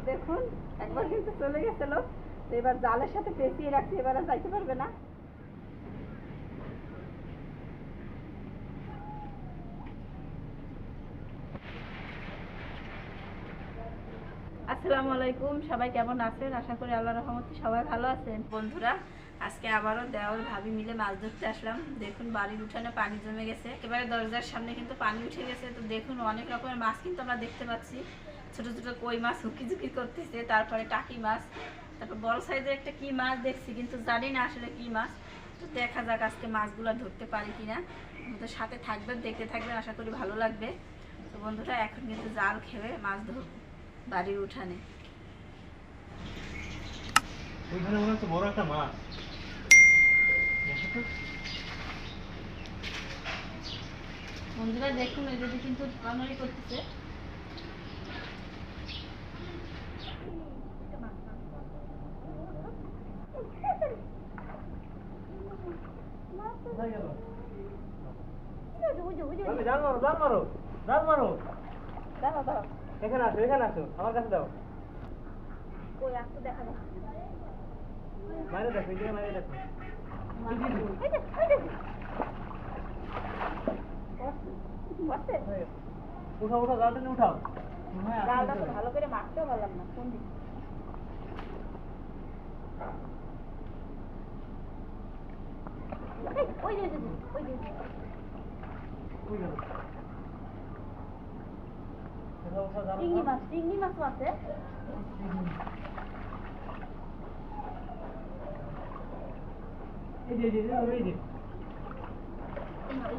দেখুন একবার কিন্তু চলে গেছিল, এবার জালের সাথে পেঁচিয়ে রাখছি, এবার আর যাইতে পারবে না। আসসালামু আলাইকুম, সবাই কেমন আছেন? আশা করি আল্লাহর রহমতে সবাই ভালো আছেন। বন্ধুরা, আজকে আবারও দেওর ভাবি মিলে মাছ ধরতে আসলাম। দেখুন বাড়ির উঠানে পানি জমে গেছে, একেবারে দরজার সামনে কিন্তু পানি উঠে গেছে। তো দেখুন অনেক রকমের মাছ কিন্তু আমরা দেখতে পাচ্ছি। ছোট ছোট কই মাছ হুকি ঝুঁকি করতেছে, তারপরে টাকি মাছ, তারপর বড় সাইজের একটা কি মাছ দেখছি, কিন্তু জানি না আসলে কি মাছ। তো দেখা যাক আজকে মাছগুলো ধরতে পারি কিনা। আমাদের সাথে থাকবেন, দেখতে থাকবেন, আশা করি ভালো লাগবে। তো বন্ধুরা, এখন কিন্তু জাল খেয়ে মাছ ধরবো বাড়ির উঠানে। ওইখানে মনে হচ্ছে বড় একটা মাছ। বন্ধুরা দেখুন, এই যদি কিন্তু নড়ানড়ি করতেছে। জাল মারো, জাল মারো, জাল মারো। দাঁড়াও দাঁড়াও, এখানে আসো, এখানে আসো, আমার কাছে দাও। কই আসতে দেখা যাচ্ছে। বাইরে দেখো, এদিকে বাইরে দেখো। উঠাও উঠাও, জালটা নিয়ে উঠাও। জালটা তো ভালো করে মারতেও পারলাম না, কোন দিকে? ওই যে ওই যে চিংড়ি মাছ, চিংড়ি মাছও আছে। এই যে এই যে এই যে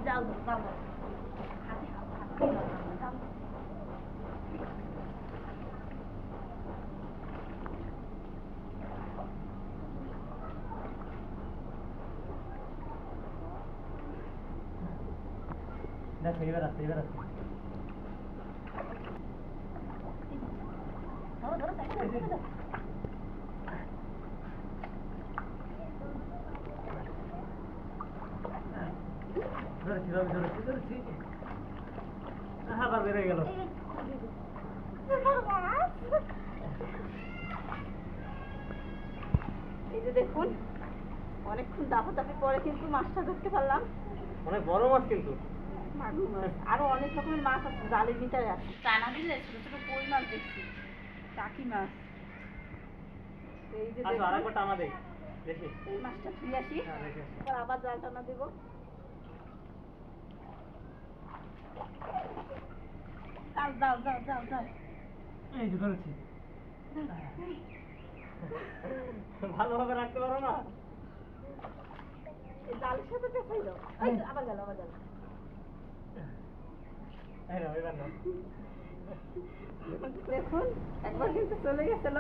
জাল ধরো, জাল ধরো। দেখো, এবার আসছে, এবার আসছে। ধরো ধরো, সাইডে ধরো। ধরেছি, ধরেছি, ধরেছি। আবার বেড়ে গেল। এই যে দেখুন, অনেকক্ষণ দাপাদাপি পরে কিন্তু মাছটা ধরতে পারলাম। অনেক বড় মাছ কিন্তু। মাগুর মাছ, আরো অনেক রকমের মাছ আছে জালের ভিতরে আছে। টানা দিলে ছোট ছোট কই মাছ দেখছি, টাকি মাছ। এই যে আসো, দেখুন, আরেকবার টানা দেই, দেখি। এই মাছটা ছুঁয়ে আসি, হ্যাঁ, দেখি। আবার জাল টানা দেবো। যাও যাও যাও যাও যাও। এই যে ধরেছি। ভালোভাবে রাখতে পারো না? এই জালের সাথে পেঁচাই দাও। এই তো, আবার গেল, আবার গেল। এই নাও, এবার নাও। দেখুন একবার কিন্তু চলে গেছিল,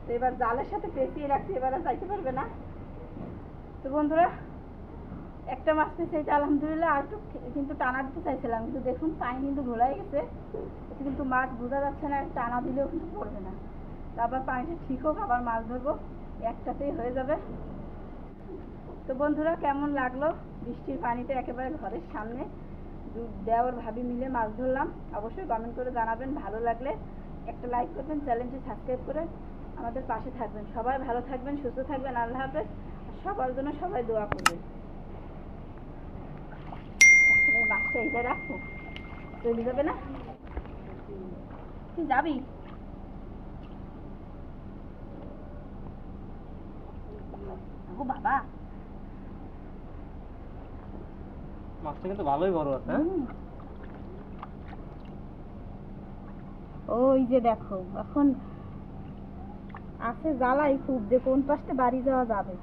তো এবার জালের সাথে পেঁচিয়ে রাখছি, এবার আর যাইতে পারবে না। তো বন্ধুরা, একটা মাছ পেঁচাইতে আলহামদুলিল্লাহ, আর একটু কিন্তু টানা দিতে চাইছিলাম, কিন্তু দেখুন পানি কিন্তু ঘোলাই গেছে, এতে কিন্তু মাছ বোঝা যাচ্ছে না, টানা দিলেও কিন্তু পড়বে না। তো আবার পানিটা ঠিক হোক, আবার মাছ ধরবো, একটাতেই হয়ে যাবে। তো বন্ধুরা, কেমন লাগলো বৃষ্টির পানিতে একেবারে ঘরের সামনে দেওর ভাবি মিলে মাছ ধরলাম? অবশ্যই কমেন্ট করে জানাবেন। ভালো লাগলে একটা লাইক করবেন, চ্যানেলটি সাবস্ক্রাইব করে আমাদের পাশে থাকবেন। সবাই ভালো থাকবেন, সুস্থ থাকবেন, আল্লাহ হাফেজ। সবার জন্য সবাই দোয়া করবেন। এখন এই মাছটা এটা রাখবো, চলে যাবে না? তুই যাবি? ও বাবা, মাছটা কিন্তু ভালোই বড় আছে। ওই যে দেখো, এখন আছে জ্বালাই খুব, যে কোন পাশে বাড়ি যাওয়া যাবে।